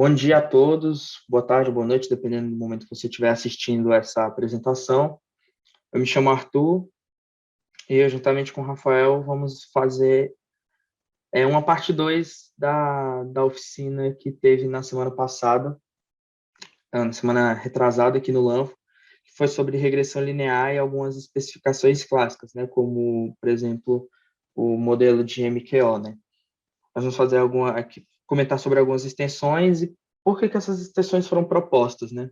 Bom dia a todos, boa tarde, boa noite, dependendo do momento que você estiver assistindo essa apresentação. Eu me chamo Arthur e eu, juntamente com o Rafael, vamos fazer uma parte 2 da oficina que teve na semana passada, na semana retrasada aqui no Lanfo, que foi sobre regressão linear e algumas especificações clássicas, né, como, por exemplo, o modelo de MQO, né? Nós vamos fazer comentar sobre algumas extensões e por que essas extensões foram propostas, né?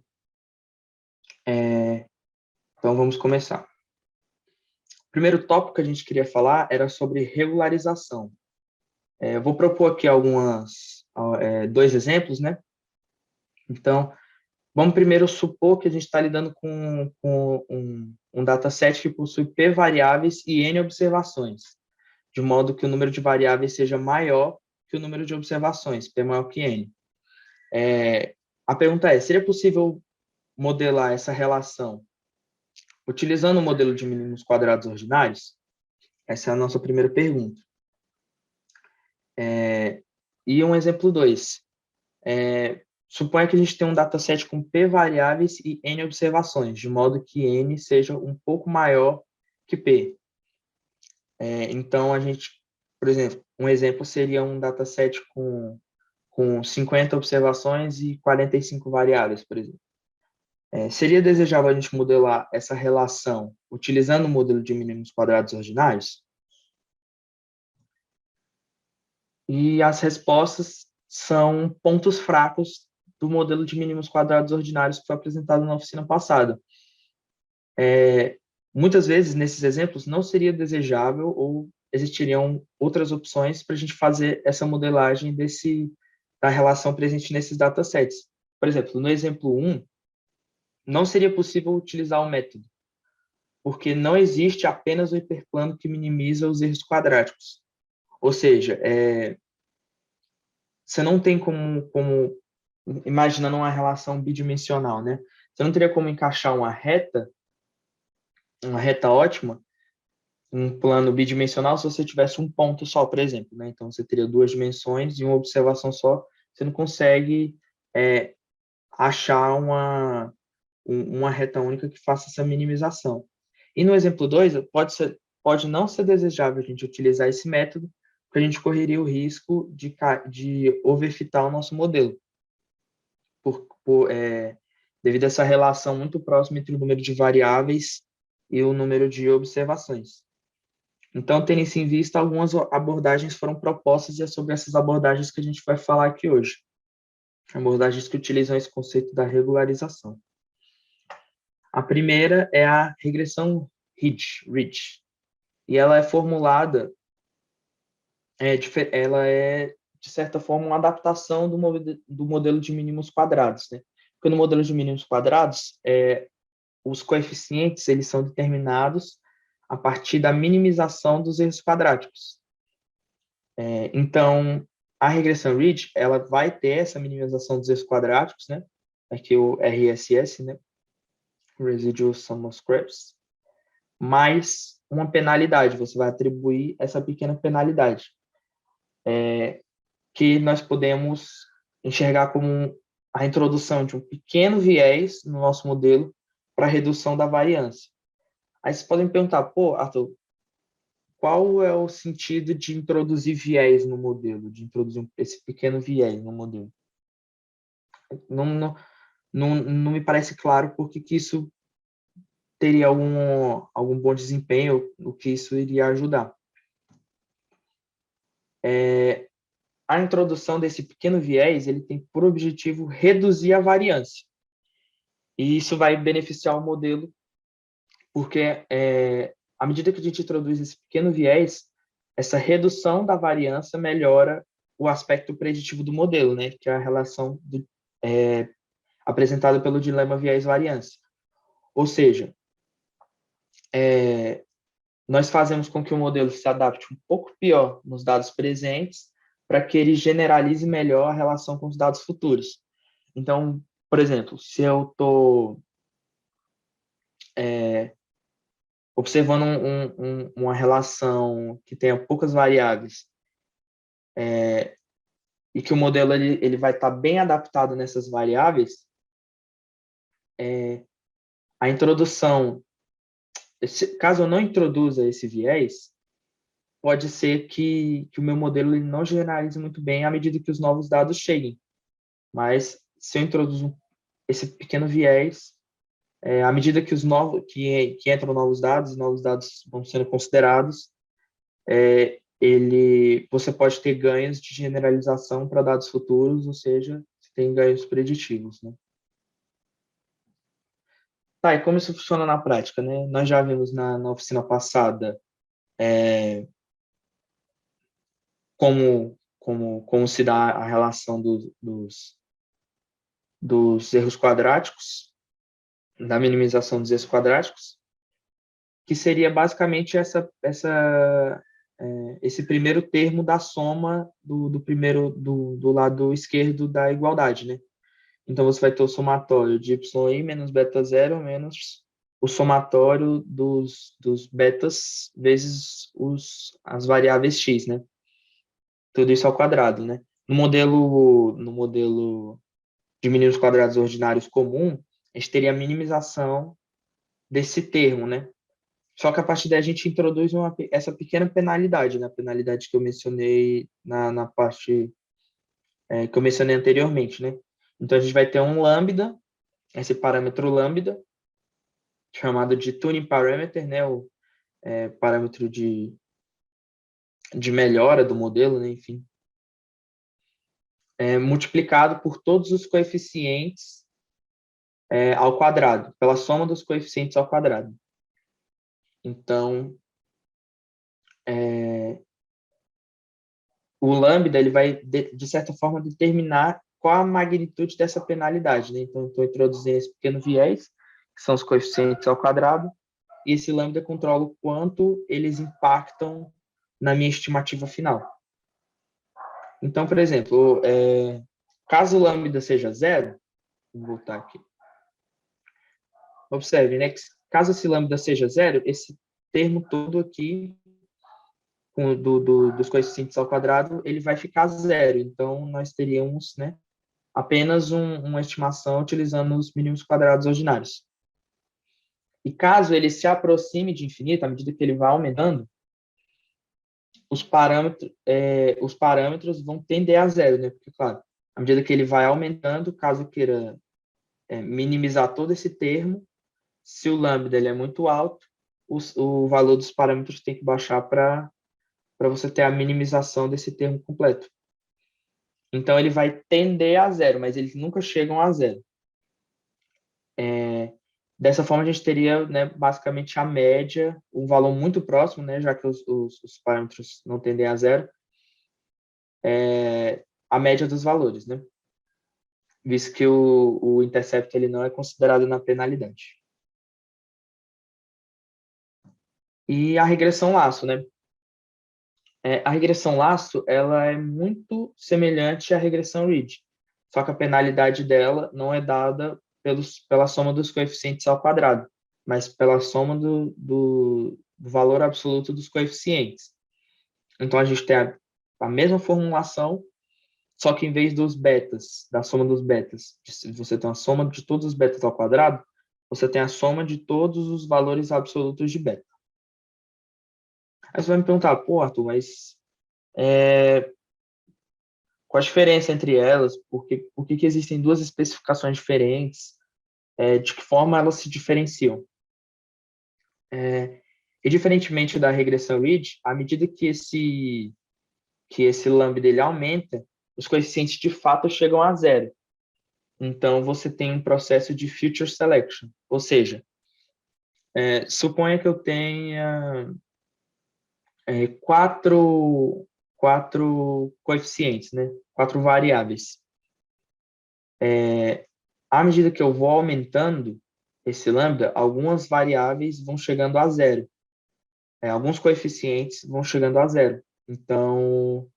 Então, vamos começar. O primeiro tópico que a gente queria falar era sobre regularização. Eu vou propor aqui dois exemplos, né? Então, vamos primeiro supor que a gente está lidando com um dataset que possui p variáveis e n observações, de modo que o número de variáveis seja maior que o número de observações, p maior que n. A pergunta é, seria possível modelar essa relação utilizando o modelo de mínimos quadrados ordinários? Essa é a nossa primeira pergunta. E um exemplo 2. Suponha que a gente tem um dataset com p variáveis e n observações, de modo que n seja um pouco maior que p. Então, por exemplo, um exemplo seria um dataset com 50 observações e 45 variáveis, por exemplo. Seria desejável a gente modelar essa relação utilizando o modelo de mínimos quadrados ordinários? E as respostas são pontos fracos do modelo de mínimos quadrados ordinários que foi apresentado na oficina passada. Muitas vezes, nesses exemplos, não seria desejável ou existiriam outras opções para a gente fazer essa modelagem da relação presente nesses datasets. Por exemplo, no exemplo 1, não seria possível utilizar o método, porque não existe apenas o hiperplano que minimiza os erros quadráticos. Ou seja, você não tem como imaginando uma relação bidimensional, né? Você não teria como encaixar uma reta ótima, um plano bidimensional se você tivesse um ponto só, por exemplo, né? Então você teria duas dimensões e uma observação só, você não consegue achar uma reta única que faça essa minimização. E no exemplo 2, pode não ser desejável a gente utilizar esse método, porque a gente correria o risco de overfitar o nosso modelo. Devido a essa relação muito próxima entre o número de variáveis e o número de observações. Então, tendo isso em vista, algumas abordagens foram propostas e é sobre essas abordagens que a gente vai falar aqui hoje. Abordagens que utilizam esse conceito da regularização. A primeira é a regressão Ridge, e ela é formulada, ela é, de certa forma, uma adaptação do modelo de mínimos quadrados, né? Porque no modelo de mínimos quadrados, os coeficientes eles são determinados a partir da minimização dos erros quadráticos. Então, a regressão Ridge, ela vai ter essa minimização dos erros quadráticos, né? Aqui o RSS, né? Residual Sum of Squares, mais uma penalidade. Você vai atribuir essa pequena penalidade, que nós podemos enxergar como a introdução de um pequeno viés no nosso modelo para redução da variância. Aí vocês podem perguntar, pô, Arthur, qual é o sentido de introduzir viés no modelo, de introduzir esse pequeno viés no modelo? Não me parece claro porque que isso teria algum bom desempenho, o que isso iria ajudar. A introdução desse pequeno viés, ele tem por objetivo reduzir a variância. E isso vai beneficiar o modelo, porque à medida que a gente introduz esse pequeno viés, essa redução da variância melhora o aspecto preditivo do modelo, né, que é a relação apresentada pelo dilema viés-variância. Ou seja, nós fazemos com que o modelo se adapte um pouco pior nos dados presentes para que ele generalize melhor a relação com os dados futuros. Então, por exemplo, se eu estou observando uma relação que tenha poucas variáveis, e que o modelo ele vai estar bem adaptado nessas variáveis, a introdução, caso eu não introduza esse viés, pode ser que o meu modelo ele não generalize muito bem à medida que os novos dados cheguem. Mas se eu introduzo esse pequeno viés, à medida que os novos que entram novos dados vão sendo considerados, você pode ter ganhos de generalização para dados futuros, ou seja, você tem ganhos preditivos, né? Tá, e como isso funciona na prática, né? Nós já vimos na oficina passada como se dá a relação dos erros quadráticos, da minimização dos erros quadráticos, que seria basicamente esse primeiro termo da soma do lado esquerdo da igualdade, né? Então, você vai ter o somatório de y menos beta zero menos o somatório dos betas vezes as variáveis x, né? Tudo isso ao quadrado, né? No modelo de mínimos quadrados ordinários comum, a gente teria a minimização desse termo, né? Só que a partir daí a gente introduz essa pequena penalidade, né? A penalidade que eu mencionei na parte que eu mencionei anteriormente, né? Então, a gente vai ter um lambda, esse parâmetro lambda, chamado de tuning parameter, né? O parâmetro de melhora do modelo, né? Enfim, multiplicado por todos os coeficientes ao quadrado, pela soma dos coeficientes ao quadrado. Então, o lambda ele vai, de certa forma, determinar qual a magnitude dessa penalidade, né? Então, estou introduzindo esse pequeno viés, que são os coeficientes ao quadrado, e esse lambda controla o quanto eles impactam na minha estimativa final. Então, por exemplo, caso o lambda seja zero, vou voltar aqui. Observe, né, que caso esse lambda seja zero, esse termo todo aqui dos coeficientes ao quadrado, ele vai ficar zero. Então, nós teríamos, né, apenas uma estimação utilizando os mínimos quadrados ordinários. E caso ele se aproxime de infinito, à medida que ele vai aumentando, os parâmetros vão tender a zero, né? Porque, claro, à medida que ele vai aumentando, caso eu queira minimizar todo esse termo, se o lambda ele é muito alto, o valor dos parâmetros tem que baixar para você ter a minimização desse termo completo. Então, ele vai tender a zero, mas eles nunca chegam a zero. Dessa forma, a gente teria, né, basicamente a média, um valor muito próximo, né, já que os parâmetros não tendem a zero, a média dos valores, né? Visto que o intercepto ele não é considerado na penalidade. E a regressão laço, né? A regressão laço ela é muito semelhante à regressão Ridge, só que a penalidade dela não é dada pela soma dos coeficientes ao quadrado, mas pela soma do valor absoluto dos coeficientes. Então, a gente tem a mesma formulação, só que em vez dos betas, da soma dos betas, você tem a soma de todos os betas ao quadrado, você tem a soma de todos os valores absolutos de beta. Aí você vai me perguntar, pô, Arthur, mas qual a diferença entre elas? Por que existem duas especificações diferentes? De que forma elas se diferenciam? E diferentemente da regressão Ridge, à medida que esse lambda ele aumenta, os coeficientes de fato chegam a zero. Então, você tem um processo de future selection, ou seja, suponha que eu tenha quatro coeficientes, né? Quatro variáveis. À medida que eu vou aumentando esse lambda, algumas variáveis vão chegando a zero. Alguns coeficientes vão chegando a zero. Então,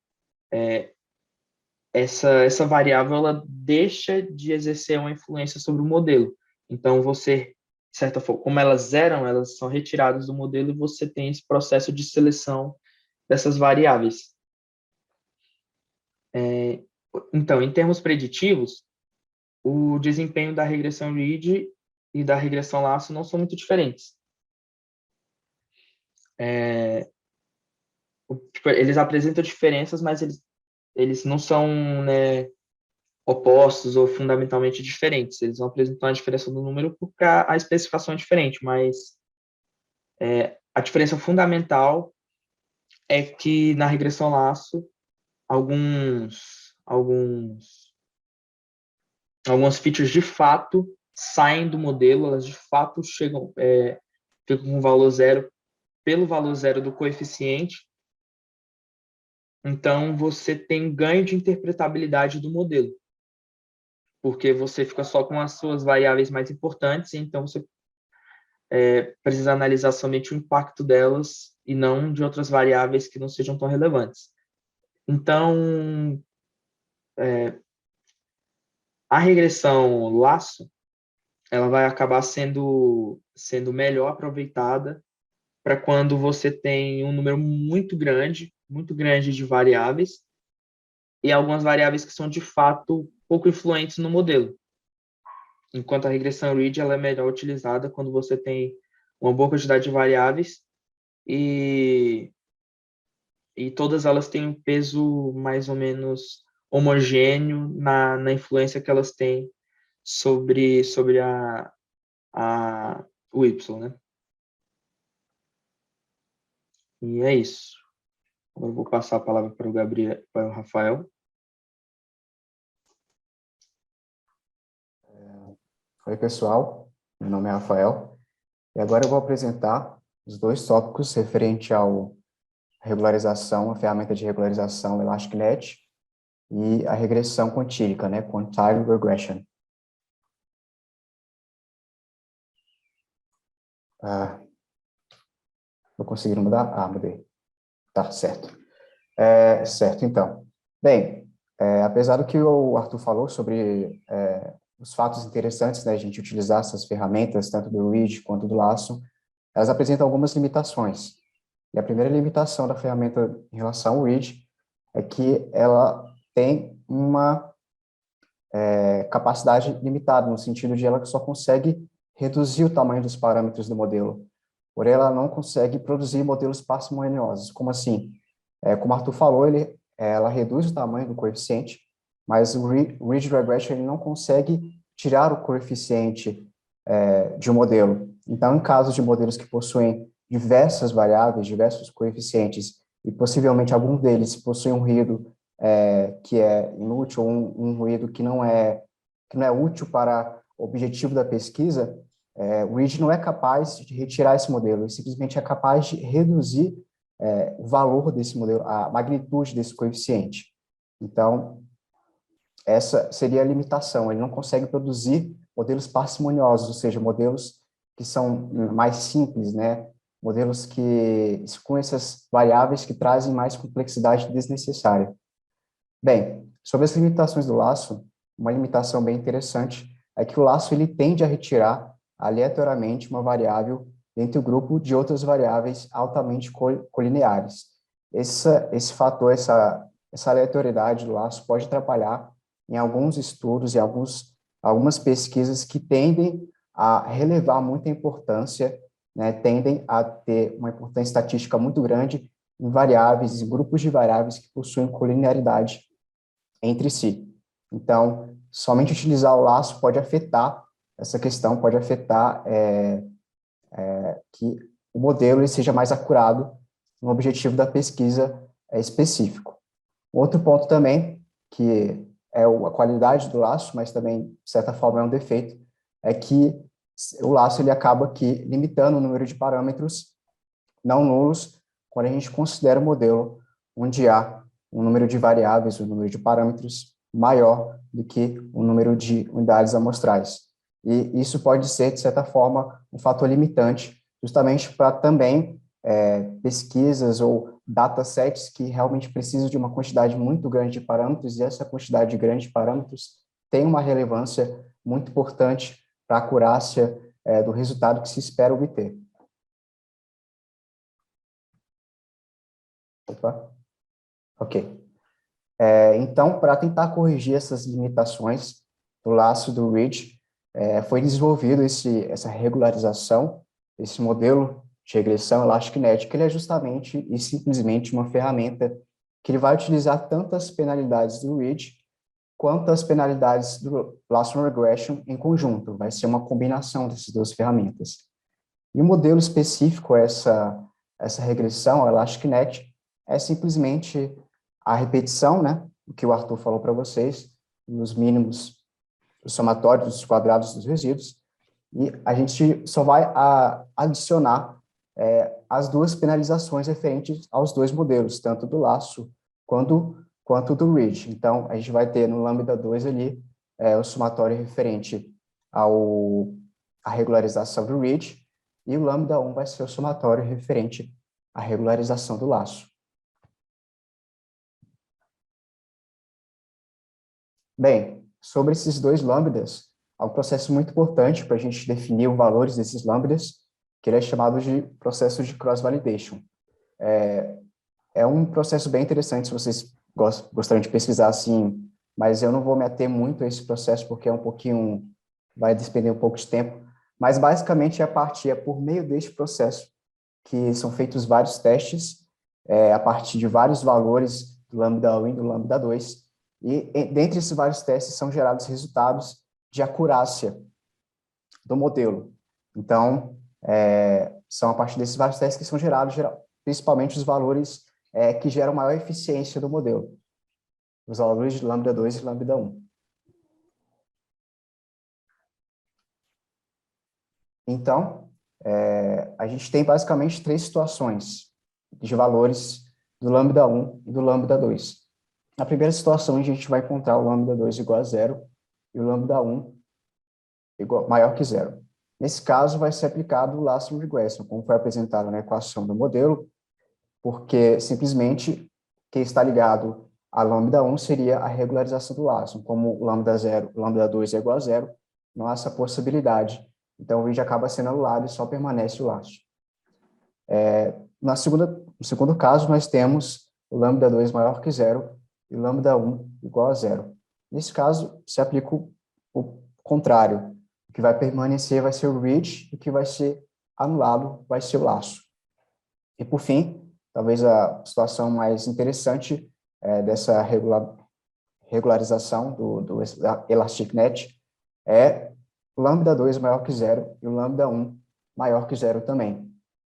essa variável ela deixa de exercer uma influência sobre o modelo. Então, você, de certa forma, como elas são retiradas do modelo e você tem esse processo de seleção dessas variáveis. Então, em termos preditivos, o desempenho da regressão Reed e da regressão laço não são muito diferentes. Tipo, eles apresentam diferenças, mas eles não são, né, opostos ou fundamentalmente diferentes. Eles vão apresentar a diferença do número porque a especificação é diferente, mas a diferença fundamental é que na regressão laço, algumas features de fato saem do modelo, elas de fato ficam com valor zero pelo valor zero do coeficiente. Então, você tem ganho de interpretabilidade do modelo, porque você fica só com as suas variáveis mais importantes, então você precisa analisar somente o impacto delas e não de outras variáveis que não sejam tão relevantes. Então, a regressão laço, ela vai acabar sendo melhor aproveitada para quando você tem um número muito grande de variáveis e algumas variáveis que são de fato pouco influentes no modelo. Enquanto a regressão Reed ela é melhor utilizada quando você tem uma boa quantidade de variáveis e todas elas têm um peso mais ou menos homogêneo na influência que elas têm sobre o Y, né? E é isso. Agora eu vou passar a palavra para o Gabriel, para o Rafael. Oi, pessoal. Meu nome é Rafael. E agora eu vou apresentar os dois tópicos referente ao regularização, a ferramenta de regularização ElasticNet e a regressão quantílica, né, Quantile Regression. Tô conseguindo mudar? Mudei. Tá, certo. Certo, então. Bem, apesar do que o Arthur falou sobre os fatos interessantes da gente utilizar essas ferramentas, tanto do Reed quanto do Lasso, elas apresentam algumas limitações. E a primeira limitação da ferramenta em relação ao Reed é que ela tem uma capacidade limitada, no sentido de ela só consegue reduzir o tamanho dos parâmetros do modelo. Porém, ela não consegue produzir modelos parcimoniosos. Como assim? Como o Arthur falou, ela reduz o tamanho do coeficiente, mas o Ridge Regression ele não consegue tirar o coeficiente de um modelo. Então, em casos de modelos que possuem diversas variáveis, diversos coeficientes, e possivelmente algum deles possui um ruído que é inútil, ou um ruído que não é útil para o objetivo da pesquisa, o Ridge não é capaz de retirar esse modelo, ele simplesmente é capaz de reduzir o valor desse modelo, a magnitude desse coeficiente. Então, essa seria a limitação, ele não consegue produzir modelos parcimoniosos, ou seja, modelos que são mais simples, né? Modelos que excluem essas variáveis que trazem mais complexidade desnecessária. Bem, sobre as limitações do laço, uma limitação bem interessante é que o laço ele tende a retirar aleatoriamente uma variável dentro do grupo de outras variáveis altamente colineares. Esse fator, essa aleatoriedade do laço pode atrapalhar em alguns estudos e algumas pesquisas que tendem a relevar muita importância, né, tendem a ter uma importância estatística muito grande em variáveis, em grupos de variáveis que possuem colinearidade entre si. Então, somente utilizar o laço pode afetar essa questão, pode afetar que o modelo ele seja mais acurado no objetivo da pesquisa específico. Outro ponto também, que é a qualidade do laço, mas também, de certa forma, é um defeito, é que o laço ele acaba aqui limitando o número de parâmetros não nulos quando a gente considera o modelo onde há um número de variáveis, um número de parâmetros maior do que o número de unidades amostrais. E isso pode ser, de certa forma, um fator limitante, justamente para também pesquisas ou datasets que realmente precisam de uma quantidade muito grande de parâmetros, e essa quantidade grande de parâmetros tem uma relevância muito importante para a acurácia do resultado que se espera obter. Opa. Ok. Então, para tentar corrigir essas limitações do laço do Ridge, foi desenvolvido essa regularização, esse modelo de regressão ElasticNet, que ele é justamente e simplesmente uma ferramenta que ele vai utilizar tanto as penalidades do Ridge quanto as penalidades do Lasso Regression em conjunto. Vai ser uma combinação dessas duas ferramentas. E o modelo específico, essa regressão, a ElasticNet, é simplesmente a repetição, né, o que o Arthur falou para vocês, nos mínimos, o somatório dos quadrados dos resíduos, e a gente só vai adicionar as duas penalizações referentes aos dois modelos, tanto do laço quanto do Ridge. Então, a gente vai ter no lambda 2 ali o somatório referente à regularização do Ridge, e o lambda 1 vai ser o somatório referente à regularização do laço. Bem, sobre esses dois lambdas, há um processo muito importante para a gente definir os valores desses lambdas, que ele é chamado de processo de cross-validation. É um processo bem interessante, se vocês gostariam de pesquisar assim, mas eu não vou me ater muito a esse processo, porque vai despender um pouco de tempo, mas basicamente é por meio deste processo que são feitos vários testes, a partir de vários valores do lambda 1 e do lambda 2, e dentre esses vários testes são gerados resultados de acurácia do modelo. Então, são a partir desses vários testes que são gerados, principalmente os valores que geram maior eficiência do modelo, os valores de lambda 2 e lambda 1. Então, a gente tem basicamente três situações de valores do lambda 1 e do lambda 2. Na primeira situação, a gente vai encontrar o lambda 2 igual a zero e o lambda 1 maior que zero. Nesse caso, vai ser aplicado o Lasso Regression, como foi apresentado na equação do modelo, porque simplesmente quem está ligado a lambda 1 seria a regularização do laço. Como o lambda 0, o lambda 2 é igual a zero, não há essa possibilidade. Então, o vídeo acaba sendo anulado e só permanece o laço. No segundo caso, nós temos o lambda 2 maior que zero e o lambda 1 igual a zero. Nesse caso, se aplica o contrário. O que vai permanecer vai ser o Ridge, e o que vai ser anulado vai ser o laço. E, por fim, talvez a situação mais interessante dessa regularização do ElasticNet é o lambda 2 maior que zero e o lambda 1 maior que zero também.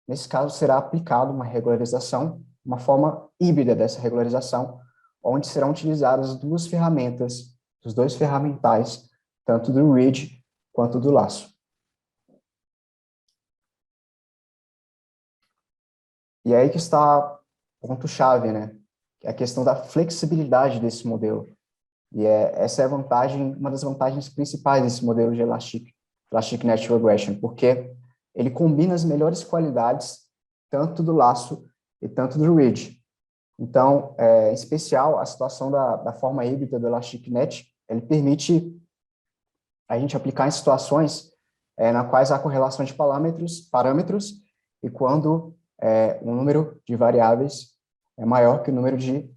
Nesse caso, será aplicada uma regularização, uma forma híbrida dessa regularização, onde serão utilizadas duas ferramentas, os dois ferramentais, tanto do Ridge quanto do laço. E aí que está o ponto-chave, né? Que é a questão da flexibilidade desse modelo. E essa é a vantagem, uma das vantagens principais desse modelo de ElasticNet Regression, porque ele combina as melhores qualidades, tanto do laço e tanto do Ridge. Então, em especial, a situação da forma híbrida do ElasticNet, ele permite a gente aplicar em situações na quais há correlação de parâmetros e quando o número de variáveis é maior que o número de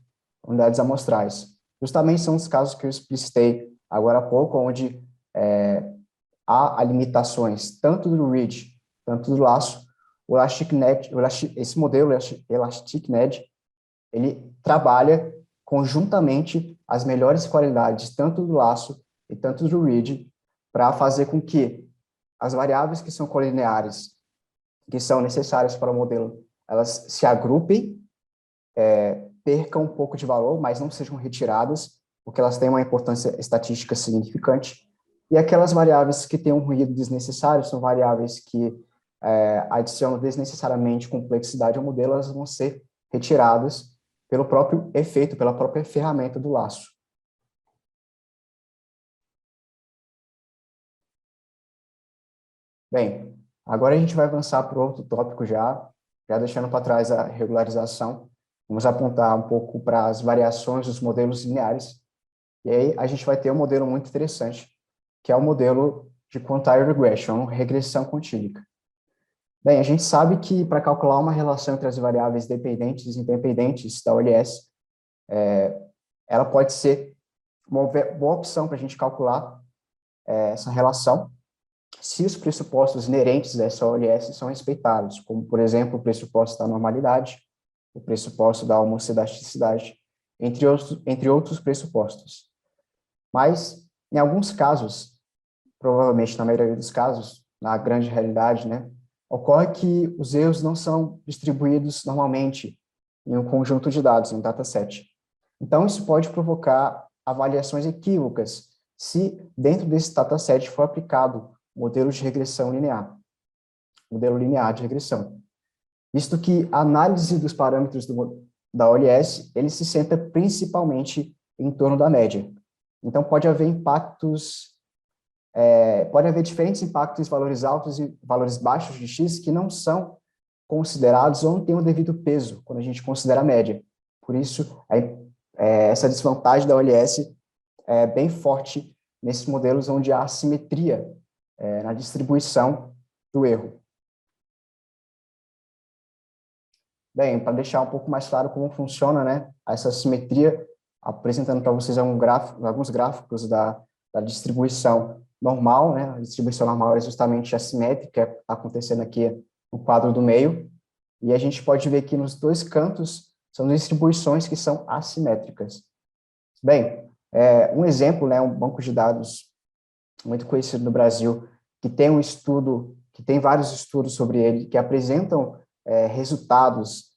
unidades amostrais. Justamente são os casos que eu explicitei agora há pouco, onde há limitações tanto do Ridge, tanto do laço. O ElasticNet, esse modelo ElasticNet, ele trabalha conjuntamente as melhores qualidades tanto do laço e tanto do Ridge para fazer com que as variáveis que são colineares, que são necessárias para o modelo, elas se agrupem, percam um pouco de valor, mas não sejam retiradas, porque elas têm uma importância estatística significante. E aquelas variáveis que têm um ruído desnecessário, são variáveis que adicionam desnecessariamente complexidade ao modelo, elas vão ser retiradas pelo próprio efeito, pela própria ferramenta do laço. Bem, agora a gente vai avançar para outro tópico já deixando para trás a regularização. Vamos apontar um pouco para as variações dos modelos lineares. E aí a gente vai ter um modelo muito interessante, que é o modelo de quantile regression, regressão quantílica. Bem, a gente sabe que para calcular uma relação entre as variáveis dependentes e independentes da OLS, ela pode ser uma boa opção para a gente calcular essa relação, se os pressupostos inerentes dessa OLS são respeitados, como, por exemplo, o pressuposto da normalidade, o pressuposto da homocedasticidade, entre outros pressupostos. Mas, em alguns casos, provavelmente na maioria dos casos, na grande realidade, né, ocorre que os erros não são distribuídos normalmente em um conjunto de dados, em um dataset. Então, isso pode provocar avaliações equívocas se dentro desse dataset for aplicado modelo de regressão linear, modelo linear de regressão. Visto que a análise dos parâmetros da OLS, ele se centra principalmente em torno da média. Então, pode haver diferentes impactos em valores altos e valores baixos de X que não são considerados ou não têm o devido peso quando a gente considera a média. Por isso, essa desvantagem da OLS é bem forte nesses modelos onde há assimetria na distribuição do erro. Bem, para deixar um pouco mais claro como funciona, né, essa assimetria, apresentando para vocês alguns gráficos da distribuição normal, né, a distribuição normal é justamente assimétrica, que está acontecendo aqui no quadro do meio, e a gente pode ver que nos dois cantos são distribuições que são assimétricas. Bem, um exemplo, né, um banco de dados muito conhecido no Brasil, que tem vários estudos sobre ele, que apresentam resultados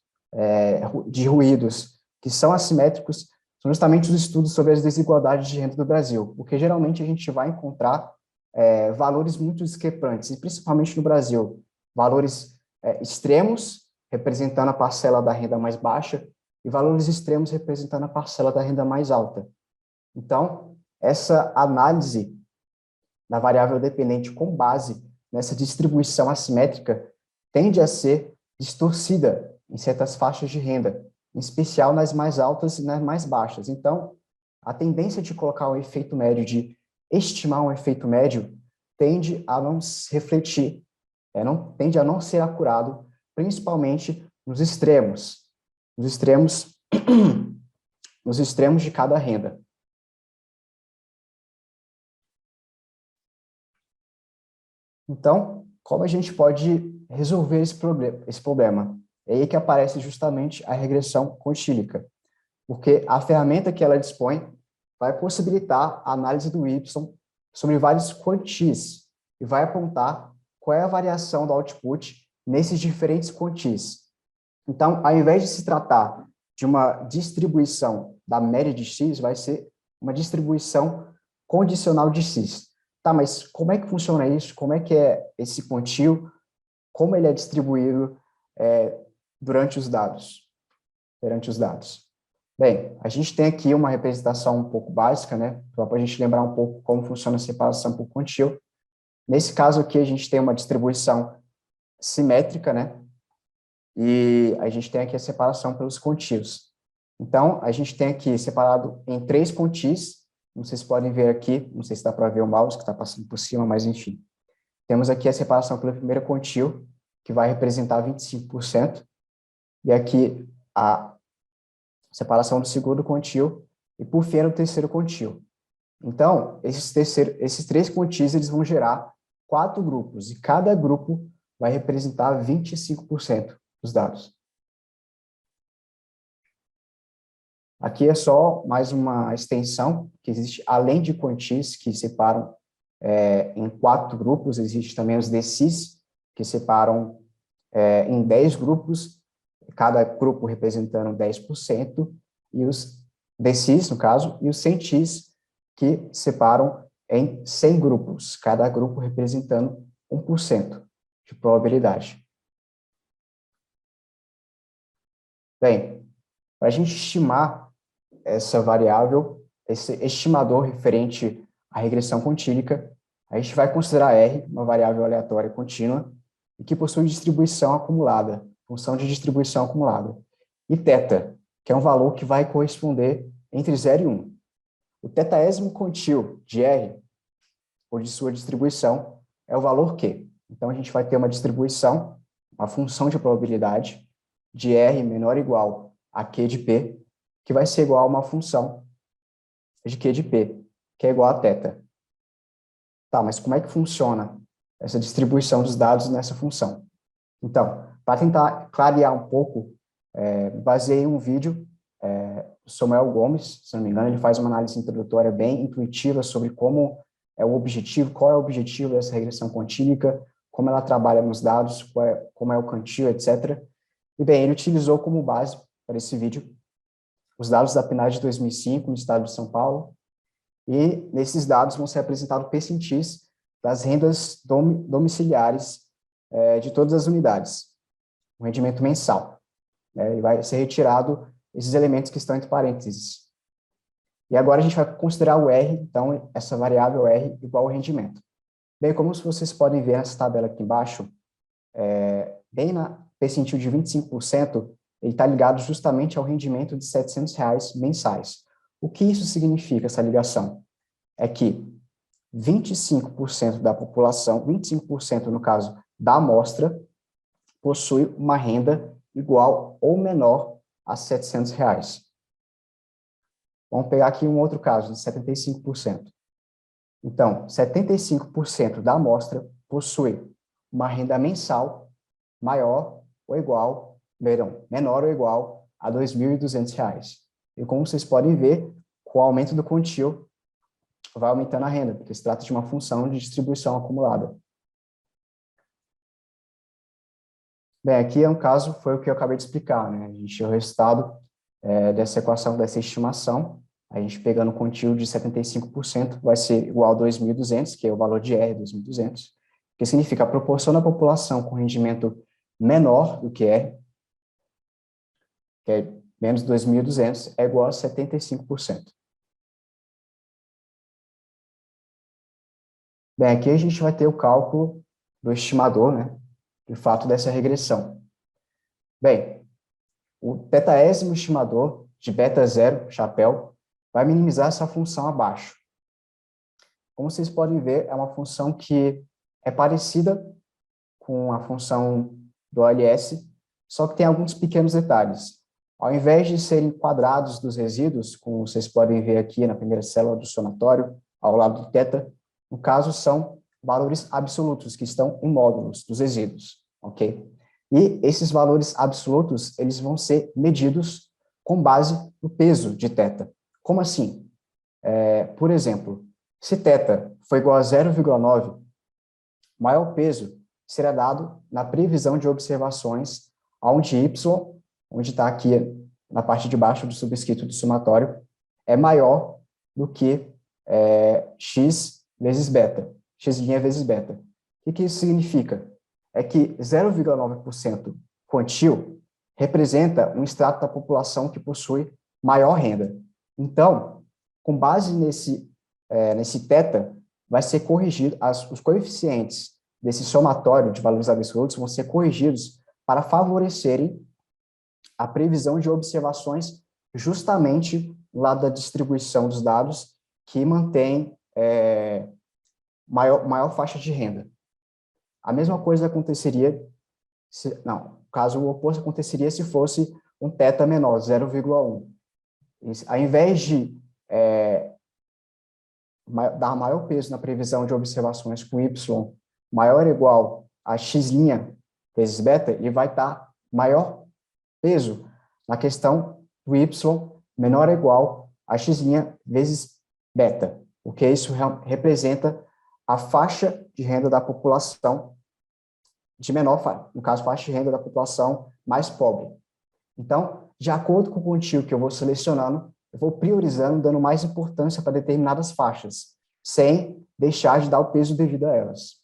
de ruídos que são assimétricos, são justamente os estudos sobre as desigualdades de renda do Brasil, porque geralmente a gente vai encontrar valores muito discrepantes, e principalmente no Brasil, valores extremos, representando a parcela da renda mais baixa, e valores extremos representando a parcela da renda mais alta. Então, essa análise da variável dependente com base nessa distribuição assimétrica tende a ser distorcida em certas faixas de renda, em especial nas mais altas e nas mais baixas. Então, a tendência de colocar um efeito médio, de estimar um efeito médio, tende a não se refletir, tende a não ser acurado, principalmente nos extremos nos extremos de cada renda. Então, como a gente pode resolver esse problema? É aí que aparece justamente a regressão quantílica, porque a ferramenta que ela dispõe vai possibilitar a análise do Y sobre vários quantis e vai apontar qual é a variação do output nesses diferentes quantis. Então, ao invés de se tratar de uma distribuição da média de X, vai ser uma distribuição condicional de X. Tá, mas como é que funciona isso? Como é que é esse quantio? Como ele é distribuído durante os dados? Bem, a gente tem aqui uma representação um pouco básica, né? Só para a gente lembrar um pouco como funciona a separação por quantio. Nesse caso aqui, a gente tem uma distribuição simétrica, né? E a gente tem aqui a separação pelos quantios. Então, a gente tem aqui separado em 3 quantis. Vocês podem ver aqui, não sei se dá para ver o mouse que está passando por cima, mas enfim. Temos aqui a separação pelo primeiro quantio, que vai representar 25%, e aqui a separação do segundo quantio, e por fim o terceiro quantio. Então, esses 3 quantis eles vão gerar 4 grupos, e cada grupo vai representar 25% dos dados. Aqui é só mais uma extensão que existe, além de quantis que separam em 4 grupos, existe também os decis, que separam em 10 grupos, cada grupo representando 10%, e os decis, no caso, e os centis, que separam em 100 grupos, cada grupo representando 1% de probabilidade. Bem, para a gente estimar essa variável, esse estimador referente à regressão quantílica, a gente vai considerar R, uma variável aleatória contínua, e que possui distribuição acumulada, função de distribuição acumulada, e θ, que é um valor que vai corresponder entre 0 e 1. O θésimo quantio de R, ou de sua distribuição, é o valor Q. Então, a gente vai ter uma distribuição, uma função de probabilidade, de R menor ou igual a Q de P, que vai ser igual a uma função de Q de P, que é igual a θ. Tá, mas como é que funciona essa distribuição dos dados nessa função? Então, para tentar clarear um pouco, baseei em um vídeo do Samuel Gomes, se não me engano, ele faz uma análise introdutória bem intuitiva sobre como é o objetivo, qual é o objetivo dessa regressão contínuca, como ela trabalha nos dados, como é o cantil, etc. E bem, ele utilizou como base para esse vídeo os dados da PNAD de 2005 no estado de São Paulo, e nesses dados vão ser apresentados percentis das rendas domiciliares de todas as unidades, o rendimento mensal. E vai ser retirado esses elementos que estão entre parênteses. E agora a gente vai considerar o R, então, essa variável R igual ao rendimento. Bem, como vocês podem ver nessa tabela aqui embaixo, bem na percentil de 25%, ele está ligado justamente ao rendimento de R$700 mensais. O que isso significa, essa ligação? É que 25% da população, 25% no caso da amostra, possui uma renda igual ou menor a R$700. Vamos pegar aqui um outro caso, de 75%. Então, 75% da amostra possui uma renda mensal maior ou igual, menor ou igual a R$2.200. E como vocês podem ver, com o aumento do quantio, vai aumentando a renda, porque se trata de uma função de distribuição acumulada. Bem, aqui é um caso, foi o que eu acabei de explicar, né? A gente tinha o resultado dessa equação, dessa estimação, a gente pegando o quantio de 75%, vai ser igual a 2.200, que é o valor de R, 2.200, que significa a proporção da população com rendimento menor do que R, que é menos 2.200, é igual a 75%. Bem, aqui a gente vai ter o cálculo do estimador, né, de fato dessa regressão. Bem, o θésimo estimador de beta zero, chapéu, vai minimizar essa função abaixo. Como vocês podem ver, é uma função que é parecida com a função do OLS, só que tem alguns pequenos detalhes. Ao invés de serem quadrados dos resíduos, como vocês podem ver aqui na primeira célula do somatório, ao lado do θ, no caso são valores absolutos, que estão em módulos dos resíduos, ok? E esses valores absolutos, eles vão ser medidos com base no peso de θ. Como assim? Por exemplo, se θ for igual a 0,9, o maior peso será dado na previsão de observações, onde y, onde está aqui na parte de baixo do subscrito do somatório, é maior do que x vezes beta, x' vezes beta. O que isso significa? É que 0,9% quantio representa um extrato da população que possui maior renda. Então, com base nesse θ, vai ser corrigido, os coeficientes desse somatório de valores absolutos vão ser corrigidos para favorecerem a previsão de observações justamente do lado da distribuição dos dados que mantém maior faixa de renda. A mesma coisa aconteceria, caso o oposto aconteceria se fosse um θ menor, 0,1. Ao invés de dar maior peso na previsão de observações com y maior ou igual a x' vezes beta, ele vai dar maior peso na questão do y menor ou igual a x' vezes beta, porque isso representa a faixa de renda da população de menor, no caso, faixa de renda da população mais pobre. Então, de acordo com o quantio que eu vou selecionando, eu vou priorizando, dando mais importância para determinadas faixas, sem deixar de dar o peso devido a elas.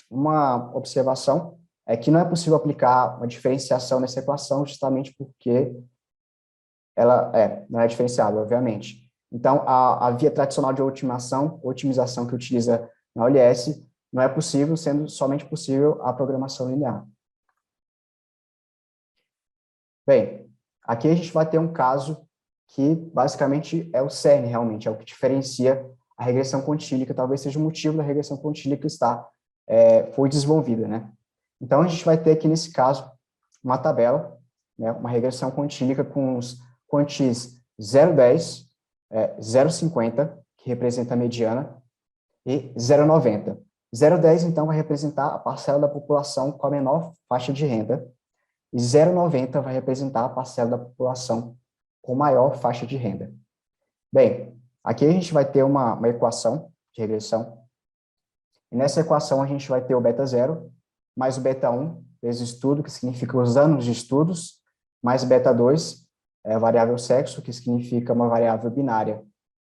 Uma observação é que não é possível aplicar uma diferenciação nessa equação, justamente porque ela não é diferenciável, obviamente. Então, a via tradicional de otimização que utiliza na OLS, não é possível, sendo somente possível a programação linear. Bem, aqui a gente vai ter um caso que basicamente é o cerne, realmente, é o que diferencia a regressão contínuca, talvez seja o motivo da regressão contínuca foi desenvolvida, né? Então, a gente vai ter aqui, nesse caso, uma tabela, né, uma regressão contínuca com os quantis 0,10, 0,50, que representa a mediana, e 0,90. 0,10, então, vai representar a parcela da população com a menor faixa de renda, e 0,90 vai representar a parcela da população com maior faixa de renda. Bem, aqui a gente vai ter uma equação de regressão, e nessa equação a gente vai ter o beta 0 mais o beta 1, vezes estudo, que significa os anos de estudos, mais beta 2, a variável sexo, que significa uma variável binária,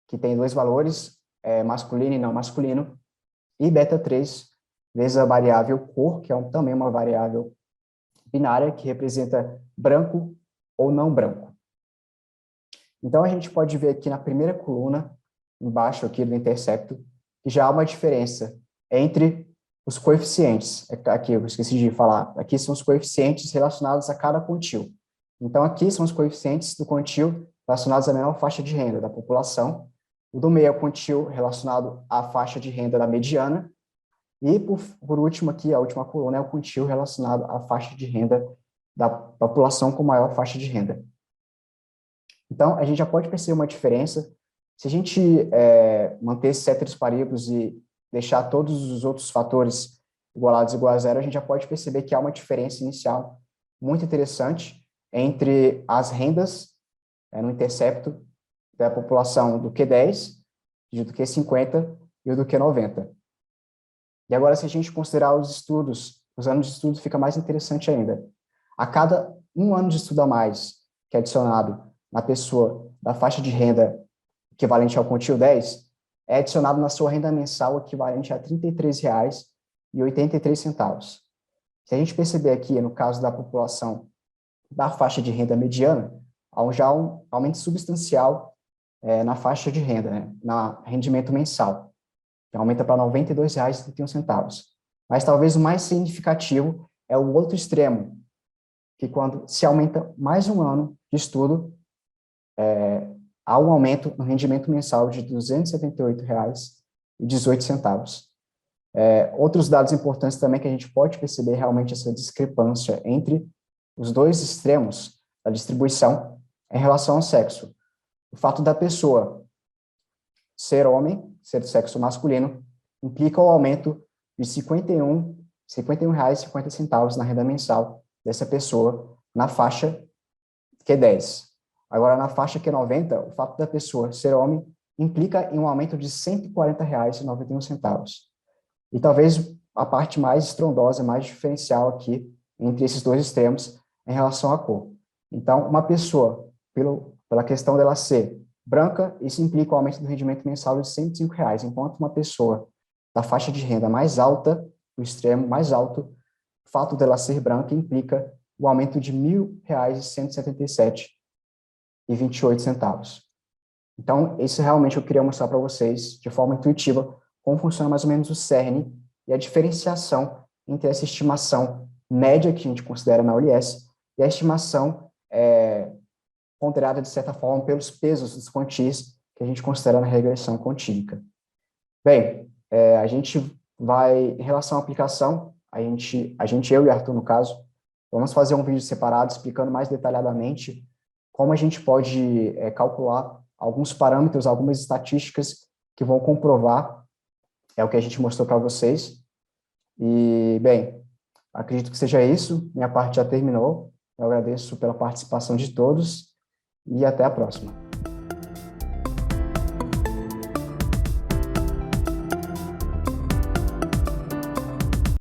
que tem dois valores, masculino e não masculino, e beta 3, vezes a variável cor, que é também uma variável binária, que representa branco ou não branco. Então, a gente pode ver aqui na primeira coluna, embaixo aqui do intercepto, que já há uma diferença entre os coeficientes. Aqui, eu esqueci de falar, aqui são os coeficientes relacionados a cada quantil. Então, aqui são os coeficientes do quantil relacionados à menor faixa de renda da população. O do meio é o quantil relacionado à faixa de renda da mediana. E, por último, aqui, a última coluna é o quantil relacionado à faixa de renda da população com maior faixa de renda. Então, a gente já pode perceber uma diferença. Se a gente manter esses ceteris paribus e deixar todos os outros fatores igualados igual a zero, a gente já pode perceber que há uma diferença inicial muito interessante entre as rendas no intercepto da população do Q10, do Q50 e o do Q90. E agora, se a gente considerar os estudos, os anos de estudo, fica mais interessante ainda. A cada um ano de estudo a mais que é adicionado na pessoa da faixa de renda equivalente ao quantil 10, é adicionado na sua renda mensal equivalente a R$ 33,83. Se a gente perceber aqui, no caso da população da faixa de renda mediana, há já um aumento substancial na faixa de renda, no rendimento mensal, que aumenta para R$ 92,31. Mas talvez o mais significativo é o outro extremo, que quando se aumenta mais um ano de estudo, há um aumento no rendimento mensal de R$ 278,18. Outros dados importantes também que a gente pode perceber realmente essa discrepância entre os dois extremos da distribuição em relação ao sexo. O fato da pessoa ser homem, ser do sexo masculino, implica o aumento de R$ 51,50 na renda mensal dessa pessoa na faixa Q10. Agora, na faixa Q90, o fato da pessoa ser homem implica em um aumento de R$ 140,91. E talvez a parte mais estrondosa, mais diferencial aqui entre esses dois extremos em relação à cor. Então, uma pessoa, pela questão dela ser branca, isso implica o aumento do rendimento mensal de R$ 105, enquanto uma pessoa da faixa de renda mais alta, do extremo mais alto, o fato dela ser branca implica o aumento de R$ 1.177,28. Então, isso realmente eu queria mostrar para vocês, de forma intuitiva, como funciona mais ou menos o CERN e a diferenciação entre essa estimação média que a gente considera na ULS e a estimação ponderada, de certa forma, pelos pesos dos quantis que a gente considera na regressão quantílica. Bem, a gente vai, em relação à aplicação, eu e Arthur, no caso, vamos fazer um vídeo separado explicando mais detalhadamente como a gente pode calcular alguns parâmetros, algumas estatísticas que vão comprovar o que a gente mostrou para vocês. E, bem, acredito que seja isso. Minha parte já terminou. Eu agradeço pela participação de todos e até a próxima.